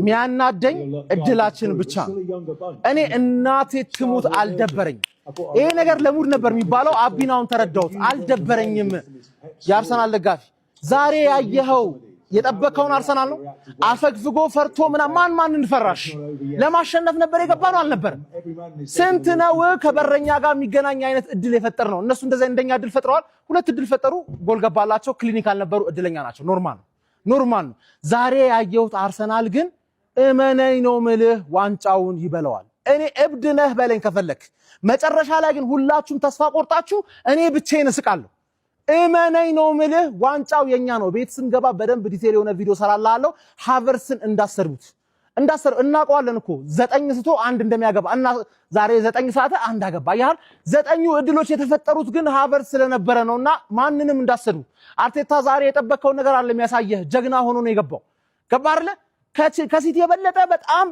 ሚያናደኝ እድላችን ብቻ እኔ እናቴ ትሙት አልደበረኝ ይሄ ነገር ለሙድ ነበር የሚባለው አቢናውን ተረዳውት አልደበረኝም የአርሰናል ደጋፊ ዛሬ ያየኸው የጠበቀውን አርሰናል ነው አፈግፍጎ ፈርቶ ማን እንፈራሽ ለማሸነፍ ነበር የገባነው አልነበረም ስንት ነው ከበረኛ ጋር የሚገናኝ አይነት እድል የፈጠር ነው እነሱ እንደኛ እድል ፈጥረዋል ሁለት እድል ፈጠሩ ጎል ገባላቸው ክሊኒካል ነበሩ እድለኛ ናቸው ኖርማል ነው ዛሬ ያየሁት አርሰናል ግን እመነኝ ነው ምልህ ዋንጫውን ይበለዋል እኔ እብድ ነህ በለኝ ከፈለክ መጨረሻ ላይ ግን ሁላችሁም ተስፋ ቆርጣችሁ እኔ ብቻዬን እስቃለሁ እመነኝ ነው ምልህ ዋንጫው የኛ ነው ቤት ስንገባ በደንብ ዲቴል የሆነ ቪዲዮ ሰራላለሁ ሃቨርስን እንዳሰርቡት እናቀዋለን እኮ 9 ስቶ አንድ እንደሚያገባ እና ዛሬ 9 ሰዓት አንድ አገባ ያህል 9 እድሎች የተፈጠሩት ግን ሃቨርስ ስለነበረ ነውና ማንንም እንዳሰርቡ አርቴታ ዛሬ የጠበቀው ነገር አለ የሚያሳየህ ጀግና ሆኖ ነው የገባው ገባ አይደለ ከሲቲ የበለጠ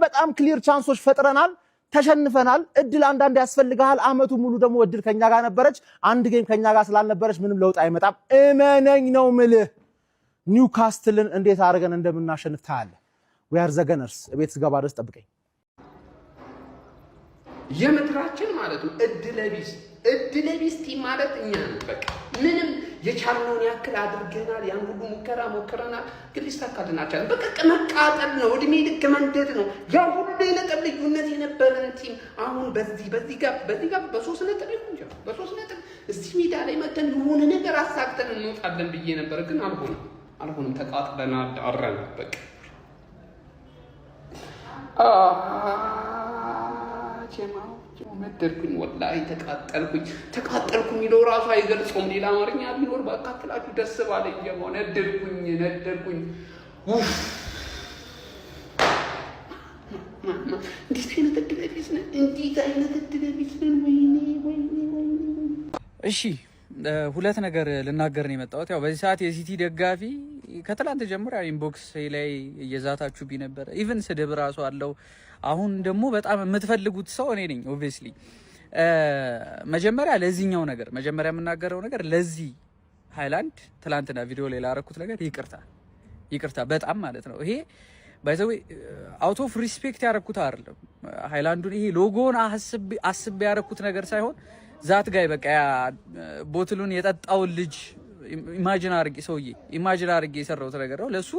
በጣም ክሊር ቻንሶች ፈጥረናል ተሸንፈናል እድል አንዳንድ ያስፈልጋል አመቱ ሙሉ ደግሞ እድል ከኛ ጋር ነበረች አንድ ጌም ከኛ ጋር ስላልነበረች ምንም ለውጥ አይመጣም እመነኝ ነው ምልህ ኒውካስትልን እንዴት አድርገን እንደምናሸንፍ ታያለ we are the gunners ቤት ስገባ ድረስ ጠብቀኝ የምድራችን ማለት ነው እድለቢስ ቲም ማለት እኛ ነው በቃ ምንም የቻልነውን ያክል አድርገናል ያን ሁሉ ሙከራ ሞክረናል ግን ሊሳካልን አልቻለም በቃ መቃጠል ነው እድሜ ልክ መንደድ ነው ያ ሁሉ የነጥብ ልዩነት የነበረን ቲም አሁን በዚህ ጋር በ3 ነጥብ ይሁን በ3 ነጥብ እዚህ ሜዳ ላይ መተን የሆነ ነገር አሳክተን እንወጣለን ብዬ ነበር ግን አልሆነም ተቃጥለናል አረን በቃ ጀማው መደርኩኝ ወላሂ ተቃጠልኩኝ ይለው ራሱ አይገልጾም ሌላ አማርኛ ቢኖር ባካፍላችሁ ደስ ባለኝ ጀማው ነደርኩኝ እንዴት አይነት እድለቢስ ነን ወይኔ እሺ ሁለት ነገር ልናገር ነው የመጣሁት ያው በዚህ ሰዓት የሲቲ ደጋፊ ከትላንት ጀምሮ ኢንቦክስ ላይ እየዛታችሁብኝ ነበር ኢቭን ስድብ ራሱ አለው አሁን ደግሞ በጣም የምትፈልጉት ሰው እኔ ነኝ ኦብቪየስሊ መጀመሪያ ለዚህኛው ነገር መጀመሪያ የምናገረው ነገር ለዚህ ሃይላንድ ትላንትና ቪዲዮ ላይ ላረኩት ነገር ይቅርታ በጣም ማለት ነው ይሄ ባይ ዘ ዌይ አውት ኦፍ ሪስፔክት ያረኩት አይደለም ሃይላንዱን ይሄ ሎጎን አስብ ያረኩት ነገር ሳይሆን ዛት ጋይ በቃ ቦትሉን የጠጣው ልጅ ኢማጂን አርጌ የሰራው ነገር ነው ለሱ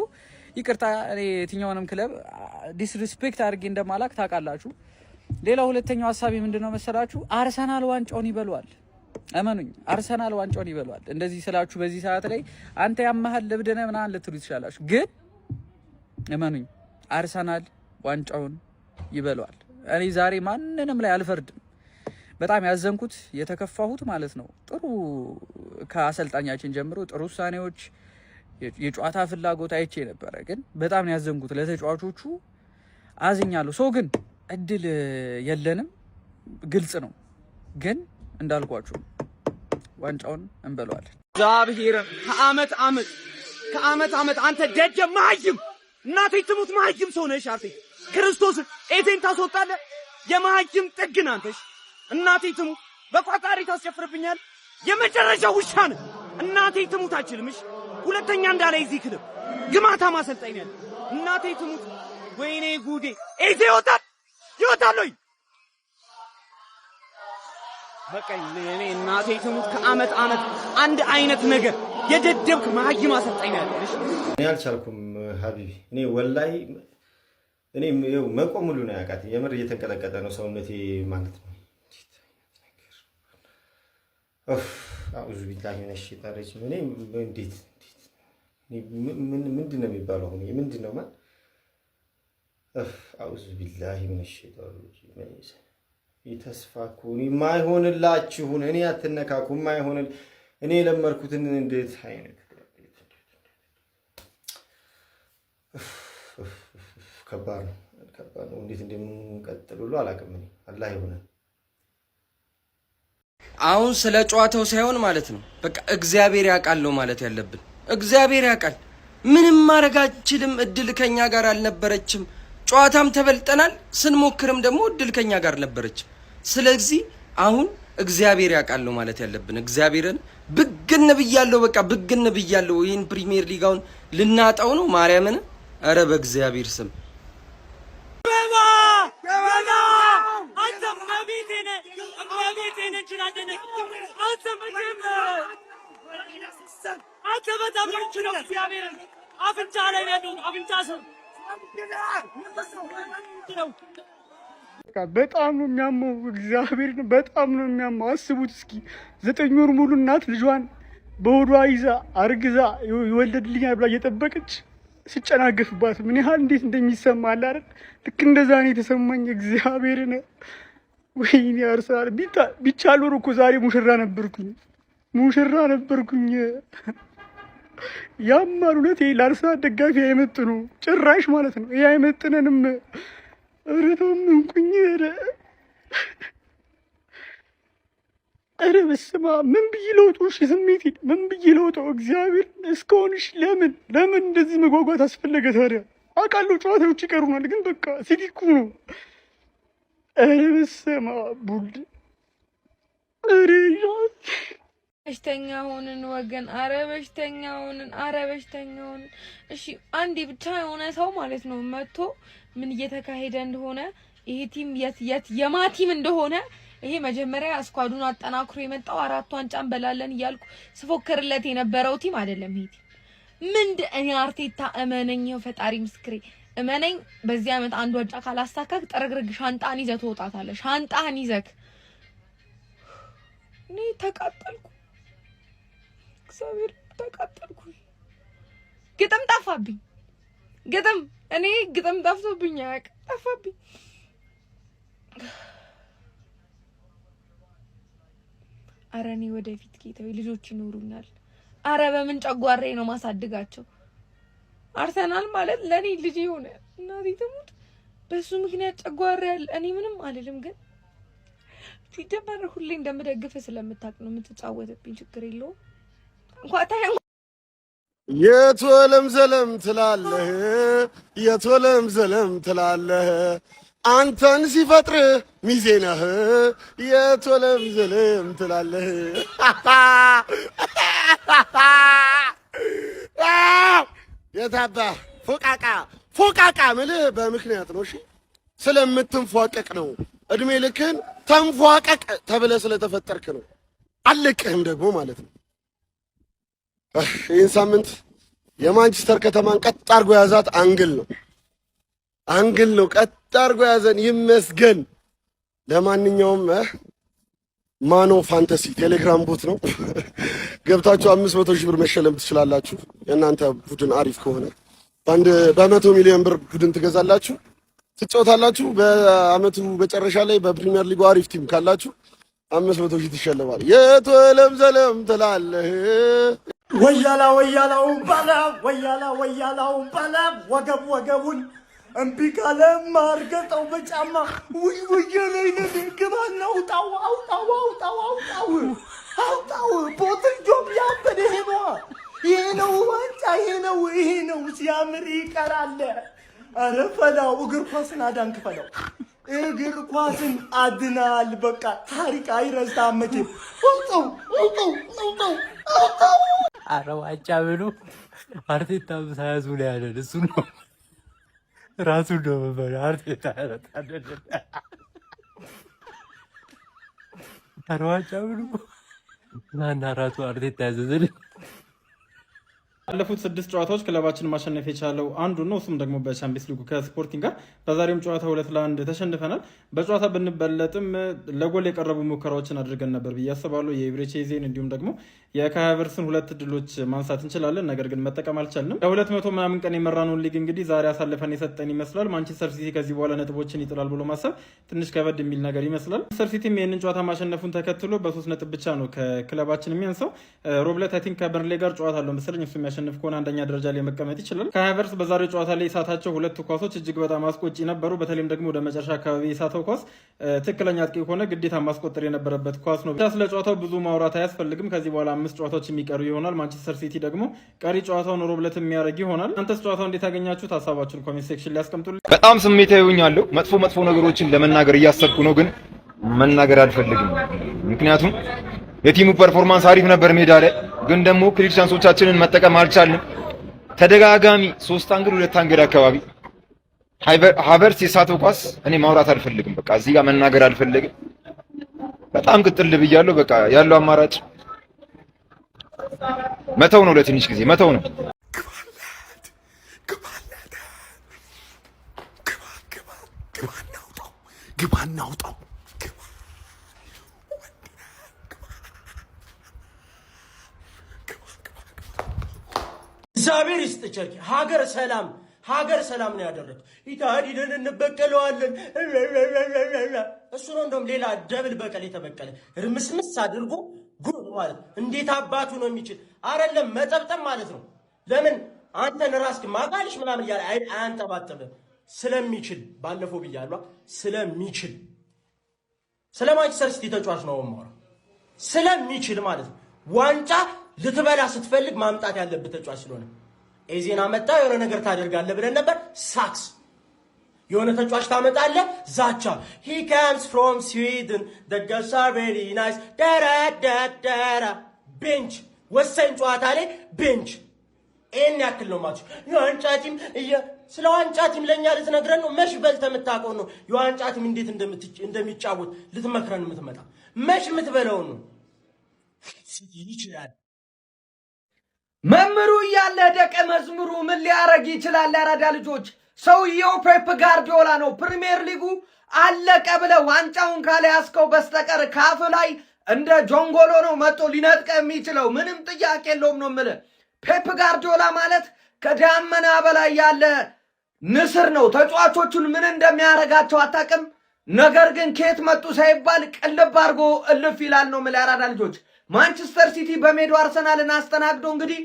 ይቅርታ እኔ የትኛውንም ክለብ ዲስሪስፔክት አርጌ እንደማላክ ታውቃላችሁ ሌላው ሁለተኛው ሐሳቤ ምንድነው መሰላችሁ አርሰናል ዋንጫውን ይበሏል አመኑኝ አርሰናል ዋንጫውን ይበሏል እንደዚህ ስላችሁ በዚህ ሰዓት ላይ አንተ ያማሃል ለብደነ ምናን ልትሉ ትችላላችሁ ግን አመኑኝ አርሰናል ዋንጫውን ይበሏል እኔ ዛሬ ማንንም ላይ አልፈርድም በጣም ያዘንኩት የተከፋሁት ማለት ነው ጥሩ ከአሰልጣኛችን ጀምሮ ጥሩ ውሳኔዎች የጨዋታ ፍላጎት አይቼ ነበር ግን በጣም ያዘንኩት ለተጫዋቾቹ አዝኛለሁ ሰው ግን እድል የለንም ግልጽ ነው ግን እንዳልኳችሁ ዋንጫውን እንበለዋለን ዛብሂር ከአመት አንተ ደጀ ማህይም እናቴ ትሙት ማህይም ሰው ነሽ አርቴ ክርስቶስ ኤቴን ታስወጣለ የማህይም ጥግን አንተሽ እናቴ ትሙት በቋጣሪ ታስጨፍርብኛል የመጨረሻ ውሻ ነህ እናቴ ትሙት አችልምሽ ሁለተኛ እንዳላይ እዚህ ክለብ ግማታ ማሰልጣኝ ነኝ እናቴ ትሙት ወይኔ ጉዴ ኤቴ ይወጣል በቃ እኔ እናቴ ትሙት ከአመት አንድ አይነት ነገር የደደብክ ማህይም አሰልጣኝ ነኝ እኔ አልቻልኩም ሀቢቢ እኔ ወላሂ እኔ መቆም ሁሉ ነው ያቃተኝ የምር እየተንቀጠቀጠ ነው ሰውነቴ ማለት ነው አውዙ ቢላሂ ሚነሽ ሸይጣን ረጂም እኔ እንዴት ምንድን ነው የሚባለው አሁን ምንድን ነው ማለት አውዙ ቢላሂ ሚነሽ ሸይጣን ረጂም ይተስፋኩ የማይሆንላችሁን እኔ አትነካኩ የማይሆን እኔ ለመርኩትን እንዴት አይነት ከባድ ነው እንዴት እንደምንቀጥል ሁሉ አላውቅም እኔ አላህ ይሆናል አሁን ስለ ጨዋታው ሳይሆን ማለት ነው በቃ እግዚአብሔር ያውቃል ነው ማለት ያለብን እግዚአብሔር ያውቃል ምንም ማድረግ አልችልም እድል ከኛ ጋር አልነበረችም ጨዋታም ተበልጠናል ስንሞክርም ደግሞ እድል ከኛ ጋር ነበረች ስለዚህ አሁን እግዚአብሔር ያውቃል ነው ማለት ያለብን እግዚአብሔርን ብግን ብያለሁ። በቃ ብግን ብያለሁ። ይህን ፕሪሚየር ሊጋውን ልናጣው ነው ማርያምን። ኧረ በእግዚአብሔር ስም በጣም ነው የሚያመው። እግዚአብሔር በጣም ነው የሚያመው። አስቡት እስኪ 9 ወር ሙሉ እናት ልጇን በሆዷ ይዛ አርግዛ ይወለድልኛል ብላ እየጠበቀች ሲጨናገፍባት ምን ያህል እንዴት እንደሚሰማ አለ አይደል? ልክ እንደዛ ነው የተሰማኝ። እግዚአብሔርን ወይኔ አርሰናል ቢቻል ኖሮ እኮ ዛሬ ሙሽራ ነበርኩኝ። ያማል እውነት። ይሄ ለአርሰናል ደጋፊ አይመጥኑ ጭራሽ ማለት ነው። ይሄ አይመጥነንም። እረተውም እንቁኝ ኧረ በስመ አብ ምን ብዬ ለውጦ? እሺ ስሜት ምን ብዬ ለውጦ? እግዚአብሔር እስካሁንሽ ለምን እንደዚህ መጓጓት አስፈለገ ታዲያ? አውቃለሁ ጨዋታዎች ይቀሩናል፣ ግን በቃ ሲቲ እኮ ነው። ኧረ በስመ አብ ቡልድ በሽተኛ ሆንን ወገን። አረ በሽተኛ ሆንን። እሺ አንዴ ብቻ የሆነ ሰው ማለት ነው መጥቶ ምን እየተካሄደ እንደሆነ ይሄ ቲም የማቲም እንደሆነ ይሄ መጀመሪያ ስኳዱን አጠናክሮ የመጣው 4 ዋንጫ እንበላለን እያልኩ ስፎክርለት የነበረው ቲም አይደለም ይሄ ቲም። እኔ አርቴታ እመነኝ፣ ፈጣሪ ምስክሬ እመነኝ፣ በዚህ አመት 1 ዋንጫ ካላሳካክ ጥርግርግ ሻንጣን ይዘህ ትወጣታለህ። ሻንጣን ይዘህ እኔ ተቃጠልኩ። እግዚአብሔር ተቃጠልኩ። ግጥም ጠፋብኝ። ግጥም ጠፍቶብኝ አያውቅም። ጠፋብኝ። አረ እኔ ወደፊት ጌታዬ ልጆች ይኖሩኛል። አረ በምን ጨጓሬ ነው ማሳድጋቸው? አርሰናል ማለት ለኔ ልጅ ሆነ። እናቴ ትሙት በሱ ምክንያት ጨጓሬ ያለ እኔ ምንም አልልም፣ ግን ሲጀመር ሁሌ እንደምደግፍ ስለምታውቅ ነው የምትጫወትብኝ። ችግር የለውም እንኳን የቶለም ዘለም ትላለህ አንተን ሲፈጥርህ ሚዜ ነህ። የቶለም ዘለም ትላለህ የታባ ፎቃቃ ምልህ በምክንያት ነው። እሺ ስለምትንፏቀቅ ነው። እድሜ ልክን ተንፏቀቅ ተብለህ ስለተፈጠርክ ነው። አለቅህም ደግሞ ማለት ነው። ይህን ሳምንት የማንቸስተር ከተማን ቀጥ አድርጎ ያዛት አንግል ነው። ቀጥ አድርጎ ያዘን ይመስገን። ለማንኛውም ማኖ ፋንታሲ ቴሌግራም ቦት ነው። ገብታችሁ 500 ሺህ ብር መሸለም ትችላላችሁ። የእናንተ ቡድን አሪፍ ከሆነ በ100 ሚሊዮን ብር ቡድን ትገዛላችሁ፣ ትጫወታላችሁ። በአመቱ መጨረሻ ላይ በፕሪሚየር ሊጉ አሪፍ ቲም ካላችሁ 500 ሺህ ትሸለማል። የቶለም ዘለም ትላለህ ወያላው ባላ ወገቡን እምቢ ካለ ማርገጠው በጫማ ወያላይ ነው ግባና አውጣው ቦትል ጆብ ያበደ ይሄ ነው ዋንጫ ይሄ ነው ሲያምር ይቀራል። አረ ፈላው እግር ኳስን አዳንክ ፈላው እግር ኳስን አድናል። በቃ ታሪክ አይረሳም መቼም። አውጣው አረ ዋንጫ ብሎ አርቴታ ሳያዙ ላይ ያለን እሱ ነው ራሱ ነው በበረ አርቴታ ያረታል። አረ ዋንጫ ብሎ ናና ራሱ አርቴታ ያዘዘልን። ባለፉት 6 ጨዋታዎች ክለባችን ማሸነፍ የቻለው አንዱ ነው። እሱም ደግሞ በቻምፒየንስ ሊጉ ከስፖርቲንግ ጋር በዛሬም ጨዋታ 2-1 ተሸንፈናል። በጨዋታ ብንበለጥም ለጎል የቀረቡ ሙከራዎችን አድርገን ነበር ብዬ አስባለሁ። የኢብሬቼዜን እንዲሁም ደግሞ የካይ ሃቨርትዝን 2 ድሎች ማንሳት እንችላለን፣ ነገር ግን መጠቀም አልቻልንም። ለ200 ምናምን ቀን የመራነውን ሊግ እንግዲህ ዛሬ አሳልፈን የሰጠን ይመስላል። ማንቸስተር ሲቲ ከዚህ በኋላ ነጥቦችን ይጥላል ብሎ ማሰብ ትንሽ ከበድ የሚል ነገር ይመስላል። ማንቸስተር ሲቲም ይህንን ጨዋታ ማሸነፉን ተከትሎ በ3 ነጥብ ብቻ ነው ከክለባችን የሚያንሰው። ሮብለት አይ ቲንክ ከበርንሌ ጋር ጨዋታ አለው መሰለኝ፣ እሱ የሚያሸንፍ ከሆነ አንደኛ ደረጃ ላይ መቀመጥ ይችላል። ካይ ሃቨርትዝ በዛሬው ጨዋታ ላይ የሳታቸው 2 ኳሶች እጅግ በጣም አስቆጪ ነበሩ። በተለይም ደግሞ ወደ መጨረሻ አካባቢ የሳተው ኳስ ትክክለኛ አጥቂ ሆነ ግዴታ ማስቆጠር የነበረበት ኳስ ነው። ስለ ጨዋታው ብዙ ማውራት አያስፈልግም። ከዚህ በኋላ 5 ጨዋታዎች የሚቀሩ ይሆናል። ማንቸስተር ሲቲ ደግሞ ቀሪ ጨዋታውን ሮብለት የሚያደርግ ይሆናል። አንተስ ጨዋታው እንዴት ያገኛችሁት? ሀሳባችሁን ኮሜንት ሴክሽን ላይ አስቀምጡልኝ። በጣም ስሜታዊ ሆኛለሁ። መጥፎ ነገሮችን ለመናገር እያሰብኩ ነው፣ ግን መናገር አልፈልግም። ምክንያቱም የቲሙ ፐርፎርማንስ አሪፍ ነበር ሜዳ ላይ፣ ግን ደግሞ ክሊር ቻንሶቻችንን መጠቀም አልቻልንም። ተደጋጋሚ 3 አንግል 2 አንግል አካባቢ ሃቨርትዝ የሳተው ኳስ እኔ ማውራት አልፈልግም። በቃ እዚህ ጋር መናገር አልፈልግም። በጣም ቅጥል ብያለሁ። በቃ ያለው አማራጭ መተው ነው፣ ለትንሽ ጊዜ መተው ነው። እግዚአብሔር ይስጥ ቸርኪ። ሀገር ሰላም ነው ያደረገው። ኢታዲንን እንበቀለዋለን እሱ ነው እንደውም ሌላ ደብል በቀል የተበቀለ ርምስምስ አድርጎ ጉድ ማለት እንዴት አባቱ ነው የሚችል አይደለም መጠብጠም ማለት ነው። ለምን አንተን ራስክ ማቃልሽ ምናምን እያለ አያንጠባጥብም ስለሚችል ባለፈው ብያለሁ ስለሚችል ስለማንቸስተር ሲቲ ተጫዋች ነው ማለት ስለሚችል ማለት ነው። ዋንጫ ልትበላ ስትፈልግ ማምጣት ያለበት ተጫዋች ስለሆነ ኤዜና መጣ የሆነ ነገር ታደርጋለህ ብለን ነበር። ሳክስ የሆነ ተጫዋች ታመጣለህ ዛቻ he comes from Sweden the girls are very nice ዳራ ቤንች ወሳኝ ጨዋታ ላይ ቤንች ኤን ያክል ነው ማለት የዋንጫ ቲም ስለ ዋንጫ ቲም ለኛ ልትነግረን ነው? መሽ በልተህ የምታውቀው ነው የዋንጫ ቲም እንዴት እንደሚጫወት ልትመክረን የምትመጣ መሽ የምትበለው ነው ይችላል። መምሩ እያለ ደቀ መዝሙሩ ምን ሊያረግ ይችላል? ያራዳ ልጆች ሰውየው ፔፕ ጋርዲዮላ ነው። ፕሪሚየር ሊጉ አለቀ ብለህ ዋንጫውን ካልያዝከው በስተቀር ካፍ ላይ እንደ ጆንጎሎ ነው መጥቶ ሊነጥቀ የሚችለው ምንም ጥያቄ የለውም ነው የምልህ። ፔፕ ጋርዲዮላ ማለት ከዳመና በላይ ያለ ንስር ነው። ተጫዋቾቹን ምን እንደሚያረጋቸው አታውቅም። ነገር ግን ከየት መጡ ሳይባል ቅልብ አድርጎ እልፍ ይላል ነው የምልህ ያራዳ ልጆች። ማንቸስተር ሲቲ በሜዳው አርሰናልን አስተናግዶ እንግዲህ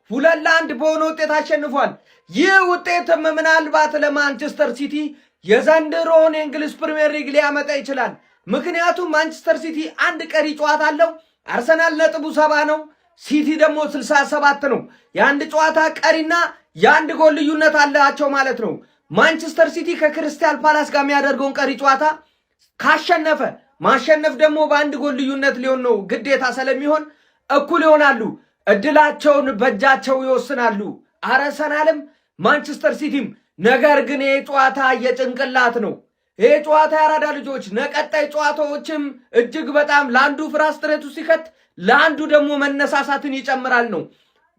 2-1 በሆነ ውጤት አሸንፏል። ይህ ውጤትም ምናልባት ለማንቸስተር ሲቲ የዘንድሮውን የእንግሊዝ ፕሪሚየር ሊግ ሊያመጣ ይችላል። ምክንያቱም ማንቸስተር ሲቲ አንድ ቀሪ ጨዋታ አለው። አርሰናል ነጥቡ 70 ነው፣ ሲቲ ደግሞ 67 ነው። የአንድ ጨዋታ ቀሪና የአንድ ጎል ልዩነት አላቸው ማለት ነው። ማንቸስተር ሲቲ ከክሪስታል ፓላስ ጋር የሚያደርገውን ቀሪ ጨዋታ ካሸነፈ ማሸነፍ ደግሞ በአንድ ጎል ልዩነት ሊሆን ነው ግዴታ ስለሚሆን እኩል ይሆናሉ። እድላቸውን በእጃቸው ይወስናሉ አርሰናልም ማንቸስተር ሲቲም። ነገር ግን ይሄ ጨዋታ የጭንቅላት ነው። ይሄ ጨዋታ ያራዳ ልጆች ነቀጣይ ጨዋታዎችም እጅግ በጣም ለአንዱ ፍራስትሬቱ ሲከት ለአንዱ ደግሞ መነሳሳትን ይጨምራል ነው።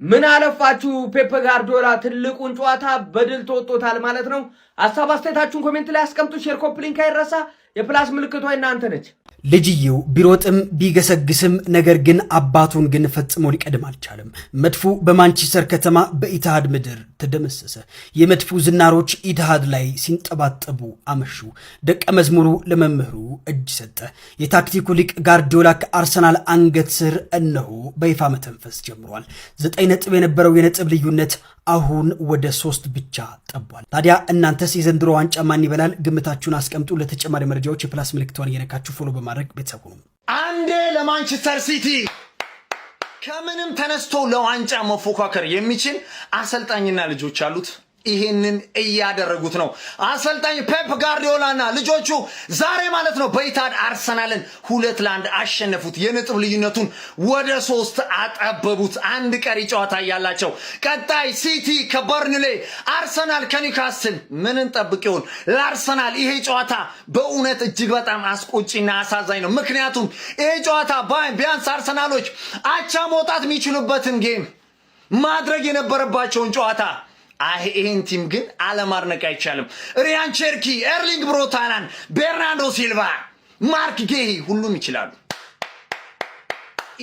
ምን አለፋችሁ ፔፕ ጋርዲዮላ ትልቁን ጨዋታ በድል ተወጥቶታል ማለት ነው። ሐሳብ አስተያየታችሁን ኮሜንት ላይ አስቀምጡ። ሼር ኮፕ ሊንክ አይረሳ። የፕላስ ምልክቷ እናንተ ነች። ልጅየው ቢሮጥም ቢገሰግስም ነገር ግን አባቱን ግን ፈጽሞ ሊቀድም አልቻለም። መድፉ በማንቸስተር ከተማ በኢትሃድ ምድር ተደመሰሰ። የመድፉ ዝናሮች ኢትሃድ ላይ ሲንጠባጠቡ አመሹ። ደቀ መዝሙሩ ለመምህሩ እጅ ሰጠ። የታክቲኩ ሊቅ ጋርዲዮላ ከአርሰናል አንገት ስር እነሆ በይፋ መተንፈስ ጀምሯል። 9 ነጥብ የነበረው የነጥብ ልዩነት አሁን ወደ 3 ብቻ ጠቧል። ታዲያ እናንተስ የዘንድሮ ዋንጫ ማን ይበላል? ግምታችሁን አስቀምጡ። ለተጨማሪ መረጃዎች የፕላስ ምልክቷን እየነካችሁ ፎሎ በማድረግ ቤተሰብ ሁኑ። አንዴ ለማንቸስተር ሲቲ ከምንም ተነስቶ ለዋንጫ መፎካከር የሚችል አሰልጣኝና ልጆች አሉት። ይሄንን እያደረጉት ነው አሰልጣኝ ፔፕ ጋርዲዮላና ልጆቹ። ዛሬ ማለት ነው በኢትሃድ አርሰናልን 2-1 አሸነፉት። የነጥብ ልዩነቱን ወደ 3 አጠበቡት። አንድ ቀሪ ጨዋታ ያላቸው ቀጣይ ሲቲ ከበርንሌ፣ አርሰናል ከኒውካስል። ምን እንጠብቅ ይሆን ለአርሰናል? ይሄ ጨዋታ በእውነት እጅግ በጣም አስቆጪና አሳዛኝ ነው። ምክንያቱም ይሄ ጨዋታ ቢያንስ አርሰናሎች አቻ መውጣት የሚችሉበትን ጌም ማድረግ የነበረባቸውን ጨዋታ ይሄን ቲም ግን አለማድነቅ አይቻልም። ሪያን ቸርኪ፣ ኤርሊንግ ብሮት ሃላንድ፣ ቤርናርዶ ሲልቫ፣ ማርክ ጌሂ ሁሉም ይችላሉ።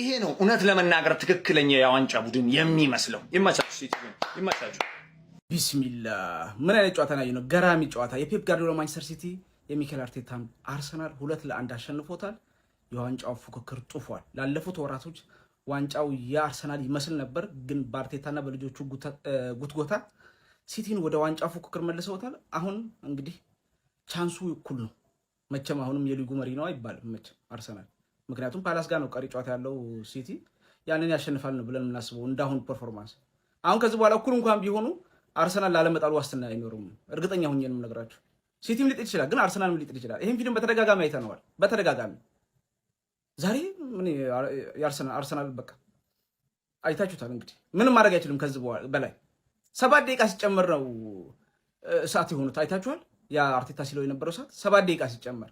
ይሄ ነው እውነት ለመናገር ትክክለኛ የዋንጫ ቡድን የሚመስለው። ይመቻችሁ ሲቲ ይመቻችሁ። ቢስሚላህ ምን አይነት ጨዋታ ነው? ገራሚ ጨዋታ። የፔፕ ጋርዲዮላ ማንቸስተር ሲቲ የሚኬል አርቴታን አርሰናል 2-1 አሸንፎታል። የዋንጫው ፉክክር ጡፏል። ላለፉት ወራቶች ዋንጫው የአርሰናል ይመስል ነበር፣ ግን በአርቴታና በልጆቹ ጉትጎታ ሲቲን ወደ ዋንጫ ፉክክር መልሰውታል። አሁን እንግዲህ ቻንሱ እኩል ነው። መቼም አሁንም የሊጉ መሪ ነው አይባልም መቼም አርሰናል፣ ምክንያቱም ፓላስ ጋር ነው ቀሪ ጨዋታ ያለው። ሲቲ ያንን ያሸንፋል ነው ብለን የምናስበው እንዳሁን ፐርፎርማንስ። አሁን ከዚህ በኋላ እኩል እንኳን ቢሆኑ አርሰናል ላለመጣሉ ዋስትና አይኖርም። እርግጠኛ ሆኜ ነው የምነግራችሁ። ሲቲም ሊጥል ይችላል፣ ግን አርሰናልም ሊጥል ይችላል። ይሄን ፊልም በተደጋጋሚ አይተነዋል። በተደጋጋሚ ዛሬ ምን አርሰናል በቃ አይታችሁታል። እንግዲህ ምንም ማድረግ አይችልም ከዚህ በላይ 7 ደቂቃ ሲጨመር ነው ሰዓት የሆኑት አይታችኋል። ያ አርቴታ ሲለው የነበረው ሰዓት 7 ደቂቃ ሲጨመር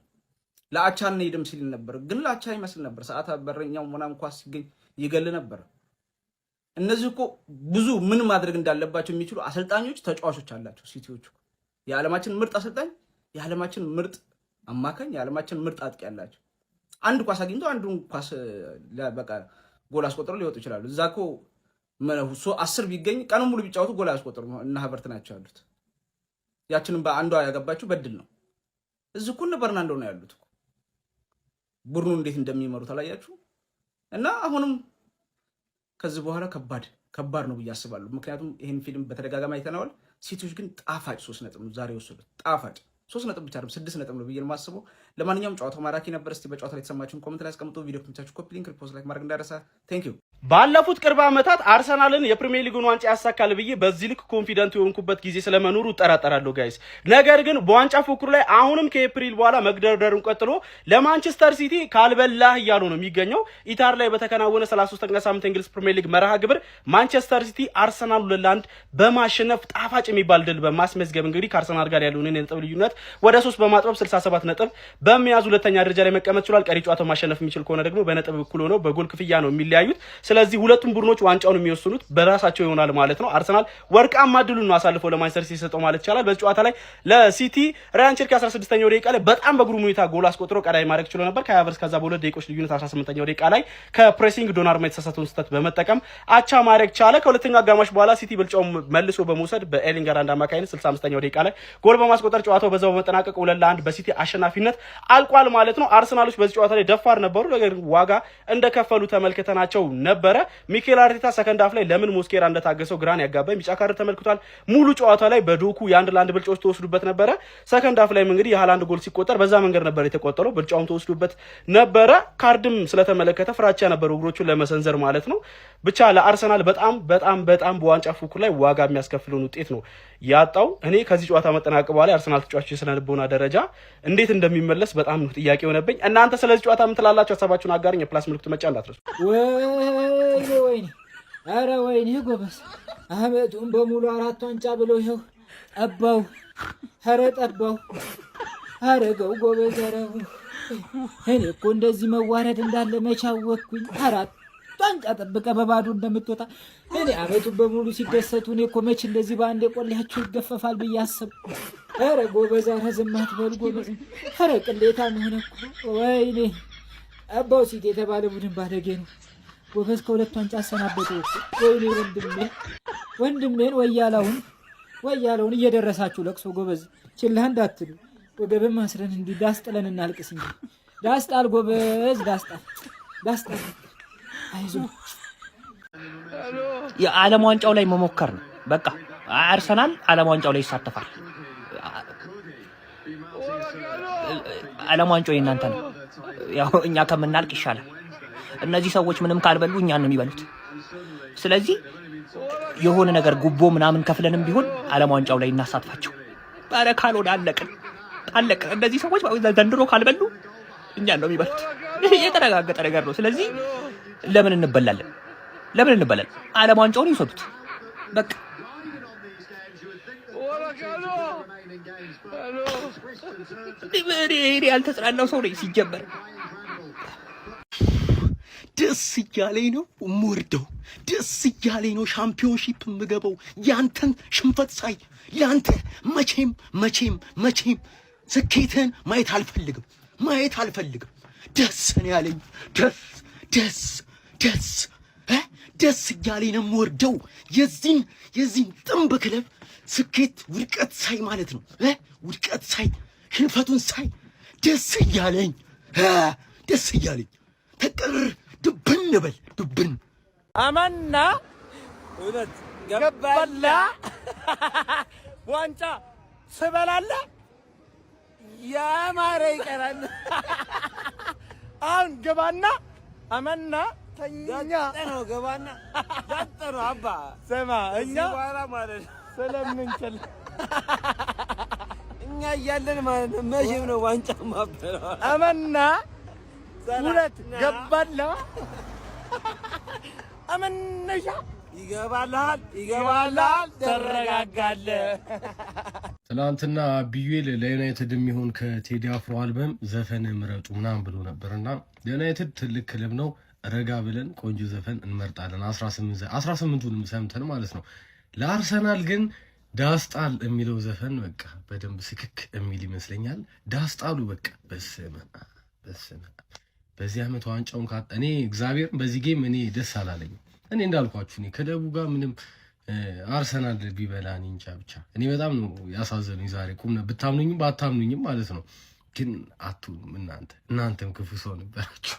ለአቻን ይደም ሲል ነበር፣ ግን ለአቻ ይመስል ነበር። ሰዓት በረኛው ምናምን ኳስ ሲገኝ ይገል ነበር። እነዚህ እኮ ብዙ ምን ማድረግ እንዳለባቸው የሚችሉ አሰልጣኞች ተጫዋቾች አላቸው ሲቲዎች። የዓለማችን ምርጥ አሰልጣኝ፣ የዓለማችን ምርጥ አማካኝ፣ የዓለማችን ምርጥ አጥቂ ያላቸው አንድ ኳስ አግኝተው አንዱን ኳስ በቃ ጎል አስቆጥረው ሊወጡ ይችላሉ። እዛ እኮ 10 ቢገኝ ቀኑን ሙሉ ቢጫወቱ ጎል አያስቆጥሩ እና ሀቨርት ናቸው ያሉት። ያችንን በአንዷ ያገባችሁ በድል ነው። እዚህ እኮ እነ በርናንዶ ነው ያሉት። ቡድኑ እንዴት እንደሚመሩት አላያችሁ? እና አሁንም ከዚህ በኋላ ከባድ ነው ብዬ አስባለሁ። ምክንያቱም ይህን ፊልም በተደጋጋሚ አይተናል። ሲቲዎች ግን ጣፋጭ 3 ነጥብ ነው ዛሬ ወሰዱት። ጣፋጭ 3 ነጥብ ብቻ አይደለም 6 ነጥብ ነው ብዬ ነው የማስበው። ለማንኛውም ጨዋታው ማራኪ ነበር። እስቲ በጨዋታው ላይ የተሰማችሁን ኮሜንት ላይ አስቀምጡ። ቪዲዮ ከምታችሁ ኮፒ ሊንክ፣ ሪፖስት፣ ላይክ ማድረግ እንዳይረሳ። ቴንክ ዩ። ባለፉት ቅርብ ዓመታት አርሰናልን የፕሪሚየር ሊጉን ዋንጫ ያሳካል ብዬ በዚህ ልክ ኮንፊደንት የሆንኩበት ጊዜ ስለመኖሩ እጠራጠራለሁ ጋይስ። ነገር ግን በዋንጫ ፉክሩ ላይ አሁንም ከኤፕሪል በኋላ መግደርደሩን ቀጥሎ ለማንቸስተር ሲቲ ካልበላህ እያሉ ነው የሚገኘው። ኢታር ላይ በተከናወነ 33ኛ ሳምንት እንግሊዝ ፕሪሚየር ሊግ መርሃ ግብር ማንቸስተር ሲቲ አርሰናል 2-1 በማሸነፍ ጣፋጭ የሚባል ድል በማስመዝገብ እንግዲህ ከአርሰናል ጋር ያለውን የነጥብ ልዩነት ወደ 3 በማጥበብ 67 ነጥብ በመያዝ ሁለተኛ ደረጃ ላይ መቀመጥ ችሏል። ቀሪ ጨዋታው ማሸነፍ የሚችል ከሆነ ደግሞ በነጥብ እኩል ሆነው በጎል ክፍያ ነው የሚለያዩት። ስለዚህ ሁለቱም ቡድኖች ዋንጫውን የሚወስኑት በራሳቸው ይሆናል ማለት ነው። አርሰናል ወርቃማ ድሉን ነው አሳልፈው ለማንቸስተር ሲቲ ሰጠው ማለት ይቻላል። በዚህ ጨዋታ ላይ ለሲቲ ራያን ቸርኪ 16ኛው ደቂቃ ላይ በጣም በግሩም ሁኔታ ጎል አስቆጥሮ ቀዳይ ማድረግ ችሎ ነበር። ከሃቨርትዝ ከዛ በሁለት ደቂቃዎች ልዩነት 18ኛው ደቂቃ ላይ ከፕሬሲንግ ዶናርማ የተሳሳተውን ስህተት በመጠቀም አቻ ማድረግ ቻለ። ከሁለተኛው አጋማሽ በኋላ ሲቲ ብልጫውን መልሶ በመውሰድ በኤርሊንግ ሃላንድ አማካይነት 65ኛው ደቂቃ ላይ ጎል በማስቆጠር ጨዋታው በዛው በመጠናቀቅ 2-1 በሲቲ አሸናፊነት አልቋል ማለት ነው። አርሰናሎች በዚህ ጨዋታ ላይ ደፋር ነበሩ፣ ነገር ግን ዋጋ እንደከፈሉ ተመልክተናቸው ነበረ። ሚኬል አርቴታ ሰከንድ ሃፍ ላይ ለምን ሞስኬራ እንደታገሰው ግራን ያጋባኝ ቢጫ ካርድ ተመልክቷል። ሙሉ ጨዋታ ላይ በዶኩ የ1-1 ብልጫዎች ተወስዱበት ነበረ። ሰከንድ ሃፍ ላይም እንግዲህ የሃላንድ ጎል ሲቆጠር በዛ መንገድ ነበር የተቆጠረው፣ ብልጫውን ተወስዱበት ነበረ። ካርድም ስለተመለከተ ፍራቻ ነበሩ እግሮቹን ለመሰንዘር ማለት ነው። ብቻ ለአርሰናል በጣም በዋንጫ ፉክክር ላይ ዋጋ የሚያስከፍለውን ውጤት ነው ያጣው። እኔ ከዚህ ጨዋታ መጠናቀቅ በኋላ አርሰናል ተጫዋቾች የስነልቦና ደረጃ እንዴት እንደሚመለስ በጣም ነው ጥያቄ ሆነብኝ። እናንተ ስለዚህ ጨዋታ ምን ትላላችሁ? ሀሳባችሁን አጋሩኝ። የፕላስ ምልክቱ መጫን እንዳትረሱ። ወይኔ አረ ወይኔ ጎበዝ፣ አመቱን በሙሉ 4 ዋንጫ ብለው ይኸው ጠባው። ኧረ ጠባው አረገው ጎበዝ። ኧረ እኔ እኮ እንደዚህ መዋረድ እንዳለ መቼ አወቅኩኝ። 4 ዋንጫ ጠብቀ በባዶ እንደምትወጣ እኔ አመቱን በሙሉ ሲደሰቱ እኔ እኮ መቼ እንደዚህ በአንድ ቆሌያቸው ይገፈፋል ብዬ አሰብኩ። ኧረ ጎበዝ፣ ኧረ ዝም አትበል ጎበዝ። ኧረ ቅሌታም ሆነ እኮ ወይኔ። አባው ሲቲ የተባለ ቡድን ባለጌ ነው ጎበዝ። ከ2 ዋንጫ አሰናበተው እኮ ወይኔ ወንድሜን ወያላውን እየደረሳችሁ ለቅሶ ጎበዝ። ችላ እንዳትሉ ወገብም አስረን እንዲህ ዳስጥለን እናልቅስ እንጂ ዳስጣል ጎበዝ፣ ዳስጣል። አይዞ የዓለም ዋንጫው ላይ መሞከር ነው በቃ። አርሰናል ዓለም ዋንጫው ላይ ይሳተፋል። ዓለም ዋንጫው የእናንተ ነው። ያው እኛ ከምናልቅ ይሻላል። እነዚህ ሰዎች ምንም ካልበሉ እኛን ነው የሚበሉት። ስለዚህ የሆነ ነገር ጉቦ ምናምን ከፍለንም ቢሆን ዓለም ዋንጫው ላይ እናሳትፋቸው። ኧረ ካልሆነ አለቅን። እነዚህ ሰዎች ዘንድሮ ካልበሉ እኛን ነው የሚበሉት። የተረጋገጠ ነገር ነው። ስለዚህ ለምን እንበላለን? ዓለም ዋንጫውን ይወሰዱት በቃ። እኔ ያልተጽናናው ሰው ነኝ ሲጀመር። ደስ እያለኝ ነው የምወርደው፣ ደስ እያለኝ ነው ሻምፒዮንሺፕ የምገባው። ያንተን ሽንፈት ሳይ ያንተ መቼም ስኬትን ማየት አልፈልግም። ደስ ነው ያለኝ። ደስ እያለኝ ነው የምወርደው። የዚህን ጥንብ ክለብ ስኬት ውድቀት ሳይ ማለት ነው። ውድቀት ሳይ ሽንፈቱን ሳይ ደስ እያለኝ ተቀር ድብን አማና እውነት ገባላ ዋንጫ ስበላላ ያማረ ይቀራል። አሁን ገባና አማና ተኛ ነው ገባና ዳጠሩ አባ ሰማ እኛ ባላ ማለት ስለምንችል እኛ እያለን ማለት ነው። መቼም ነው ዋንጫ ማበረው አማና ሁለት ገባላ አመነሻ ይገባልሃል ተረጋጋለህ። ትናንትና ቢዩኤል ለዩናይትድ የሚሆን ከቴዲ አፍሮ አልበም ዘፈን ምረጡ ምናምን ብሎ ነበርና ዩናይትድ ትልቅ ክለብ ነው። ረጋ ብለን ቆንጆ ዘፈን እንመርጣለን 18ቱንም ሰምተን ማለት ነው። ለአርሰናል ግን ዳስጣል የሚለው ዘፈን በቃ በደንብ ስክክ የሚል ይመስለኛል። ዳስጣሉ በቃ በስመ በዚህ ዓመት ዋንጫውን እኔ እግዚአብሔር በዚህ ጌም እኔ ደስ አላለኝም። እኔ እንዳልኳችሁ እኔ ከደቡ ጋር ምንም አርሰናል ቢበላን እንጃ ብቻ እኔ በጣም ነው ያሳዘኑኝ ዛሬ ብታምኑኝም ባታምኑኝም ማለት ነው። ግን አትሉም እናንተም ክፉ ሰው ነበራችሁ።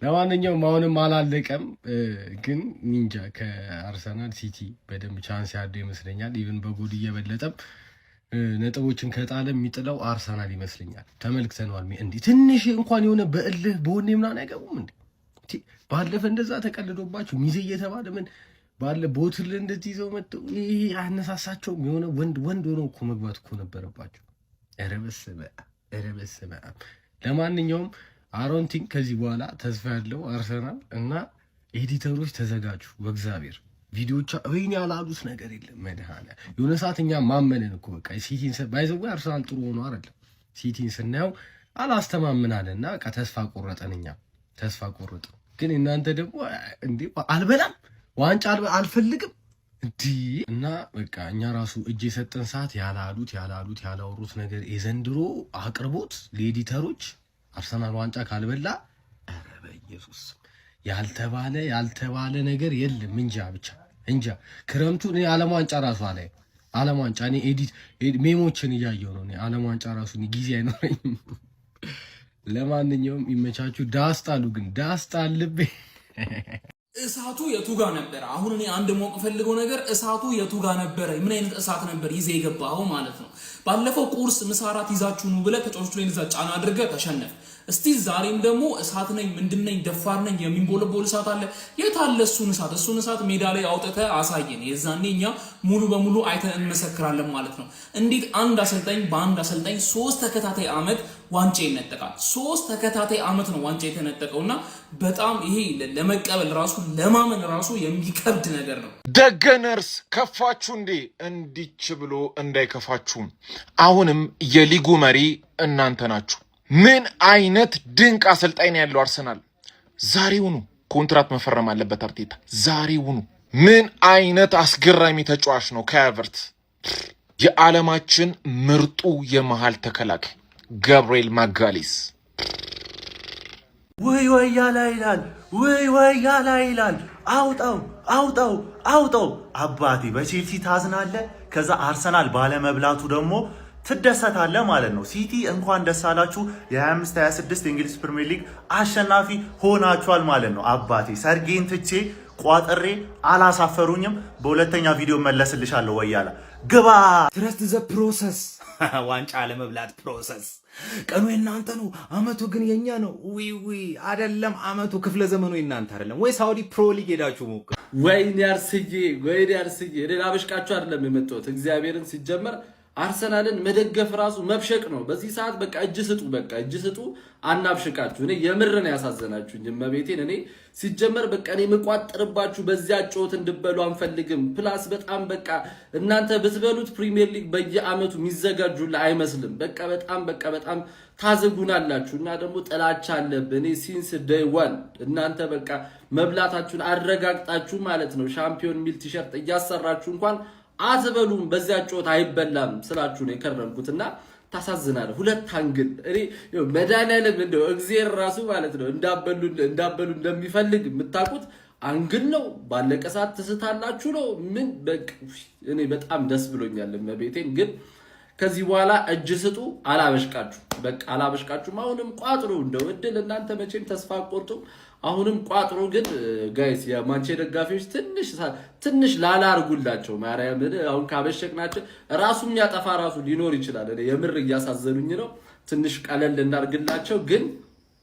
ለማንኛውም አሁንም አላለቀም። ግን ኒንጃ ከአርሰናል ሲቲ በደንብ ቻንስ ያለው ይመስለኛል። ኢቭን በጎል እየበለጠም ነጥቦችን ከጣለ የሚጥለው አርሰናል ይመስለኛል። ተመልክተናል። እንዴ ትንሽ እንኳን የሆነ በእልህ በወኔ ምናምን አይገቡም እንዴ? ባለፈ እንደዛ ተቀልዶባቸው ሚዜ እየተባለ ምን ባለ ቦትል እንደዚህ ይዘው መጥተው ይሄ አነሳሳቸውም የሆነ ወንድ ሆኖ እኮ መግባት እኮ ነበረባቸው። ኧረ በስመ አብ። ለማንኛውም አሮንቲንግ ከዚህ በኋላ ተስፋ ያለው አርሰናል እና ኤዲተሮች ተዘጋጁ። በእግዚአብሔር ቪዲዮቻ ወይኔ ያላሉት ነገር የለም። መድሃና የሆነ ሰዓት እኛ ማመንን እኮ በቃ ሲቲን ባይዘው አርሰናል ጥሩ ሆኖ አይደለም ሲቲን ስናየው አላስተማምናለና በቃ ተስፋ ቆረጠን። እኛ ተስፋ ቆረጠ። ግን እናንተ ደግሞ እንዴ አልበላም ዋንጫ አልፈልግም እንዴ እና በቃ እኛ ራሱ እጅ የሰጠን ሰዓት ያላሉት ያላወሩት ነገር የዘንድሮ አቅርቦት ለኤዲተሮች አርሰናል ዋንጫ ካልበላ ኧረ በኢየሱስ ያልተባለ ነገር የለም። እንጃ ክረምቱ እኔ ዓለም ዋንጫ ራሱ አላይ ዓለም ዋንጫ እኔ ሜሞችን እያየሁ ነው። እኔ ዓለም ዋንጫ ራሱ ጊዜ አይኖረኝም። ለማንኛውም ይመቻችሁ። ዳስጣሉ ግን ዳስጣል ልቤ እሳቱ የቱጋ ነበር? አሁን እኔ አንድ ሞቅ ፈልገው ነገር እሳቱ የቱጋ ነበር? ምን አይነት እሳት ነበር ይዘህ የገባኸው ማለት ነው? ባለፈው ቁርስ ምሳ እራት ይዛችሁ ነው ብለህ ተጫዋቾች ላይ እንደዛ ጫና አድርገህ ተሸነፍ። እስቲ ዛሬም ደግሞ እሳት ነኝ ምንድነኝ ደፋር ነኝ የሚንቦለቦል እሳት አለ። የት አለ እሱን እሳት ሜዳ ላይ አውጥተህ አሳየን። የዛኔ እኛ ሙሉ በሙሉ አይተን እንመሰክራለን ማለት ነው። እንዴት አንድ አሰልጣኝ በአንድ አሰልጣኝ 3 ተከታታይ ዓመት ዋንጫ ይነጠቃል? 3 ተከታታይ ዓመት ነው ዋንጫ የተነጠቀውና በጣም ይሄ ለመቀበል ራሱ ለማመን ራሱ የሚከብድ ነገር ነው። ደገነርስ ከፋችሁ እንዴ? እንዲች ብሎ እንዳይከፋችሁ። አሁንም የሊጉ መሪ እናንተ ናችሁ። ምን አይነት ድንቅ አሰልጣኝ ነው ያለው አርሰናል። ዛሬውኑ ኮንትራት መፈረም አለበት አርቴታ ዛሬውኑ። ምን አይነት አስገራሚ ተጫዋች ነው ካይ ሃቨርትዝ። የዓለማችን ምርጡ የመሃል ተከላካይ ገብርኤል ማጋሌስ። ወይ ያላ ይላል። አውጣው አባቴ። በቼልሲ ታዝናለ፣ ከዛ አርሰናል ባለመብላቱ ደግሞ ትደሰታለ ማለት ነው። ሲቲ እንኳን ደስ አላችሁ፣ የ25-26 የእንግሊዝ ፕሪሚየር ሊግ አሸናፊ ሆናችኋል ማለት ነው። አባቴ ሰርጌን ትቼ ቋጥሬ አላሳፈሩኝም። በሁለተኛ ቪዲዮ መለስልሻለሁ። ወያላ ግባ። ትረስት ዘ ፕሮሰስ። ዋንጫ ለመብላት ፕሮሰስ። ቀኑ የናንተ ነው፣ አመቱ ግን የኛ ነው። ዊ አይደለም፣ አመቱ ክፍለ ዘመኑ የናንተ አይደለም ወይ? ሳውዲ ፕሮ ሊግ ሄዳችሁ ሞክ። ወይኔ አርስዬ እኔ ላበሽቃችሁ አይደለም የመጣሁት። እግዚአብሔርን ሲጀመር አርሰናልን መደገፍ ራሱ መብሸቅ ነው። በዚህ ሰዓት በቃ እጅ ስጡ፣ አናብሽቃችሁ። እኔ የምርን ያሳዘናችሁኝ እመቤቴን። እኔ ሲጀመር በቃ እኔ የምቋጥርባችሁ በዚያ ጮት እንድበሉ አንፈልግም። ፕላስ በጣም በቃ እናንተ ብትበሉት ፕሪሚየር ሊግ በየአመቱ የሚዘጋጁላ አይመስልም። በጣም ታዘጉናላችሁ እና ደግሞ ጥላቻ አለብን። እኔ ሲንስ ዴይ ዋን እናንተ በቃ መብላታችሁን አረጋግጣችሁ ማለት ነው ሻምፒዮን ሚል ቲሸርት እያሰራችሁ እንኳን አትበሉም። በዚያ ጮት አይበላም ስላችሁ ነው የከረምኩትና ታሳዝናለ። ሁለት አንግል እኔ መድኃኒዓለም እንደው እግዚአብሔር ራሱ ማለት ነው እንዳበሉ እንደሚፈልግ የምታውቁት አንግል ነው። ባለቀ ሰዓት ትስታላችሁ ነው። ምን በቃ እኔ በጣም ደስ ብሎኛል መቤቴን። ግን ከዚህ በኋላ እጅ ስጡ፣ አላበሽቃችሁም። አሁንም ቋጥሩ፣ እንደው እድል እናንተ መቼም ተስፋ ቆርጡ። አሁንም ቋጥሩ። ግን ጋይስ የማንቼ ደጋፊዎች ትንሽ ላላ አርጉላቸው። ማርያም አሁን ካበሸቅናቸው ራሱ የሚያጠፋ ራሱ ሊኖር ይችላል። እኔ የምር እያሳዘኑኝ ነው። ትንሽ ቀለል እናርግላቸው። ግን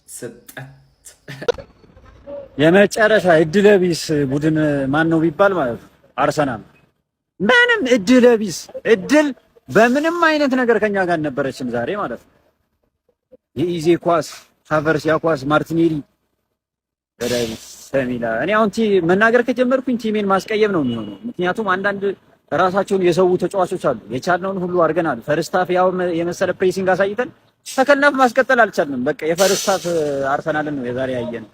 ስጠት የመጨረሻ እድለቢስ ቡድን ማን ነው ቢባል ማለት ነው አርሰናል። ምንም እድለቢስ እድል በምንም አይነት ነገር ከኛ ጋር ነበረችም ዛሬ ማለት ነው። የኢዜ ኳስ ሃቨርስ፣ ያኳስ፣ ማርቲኔሊ በዳይ ሰሚላ። እኔ አሁን መናገር ከጀመርኩኝ ቲሜን ማስቀየም ነው የሚሆነው። ምክንያቱም አንዳንድ ራሳቸውን የሰው ተጫዋቾች አሉ። የቻልነውን ሁሉ አድርገናል። ፈርስት ሃፍ ያው የመሰለ ፕሬሲንግ አሳይተን ተከናፍ ማስቀጠል አልቻልንም። በቃ የፈርስት ሃፍ አርሰናልን ነው የዛሬ ያየነው።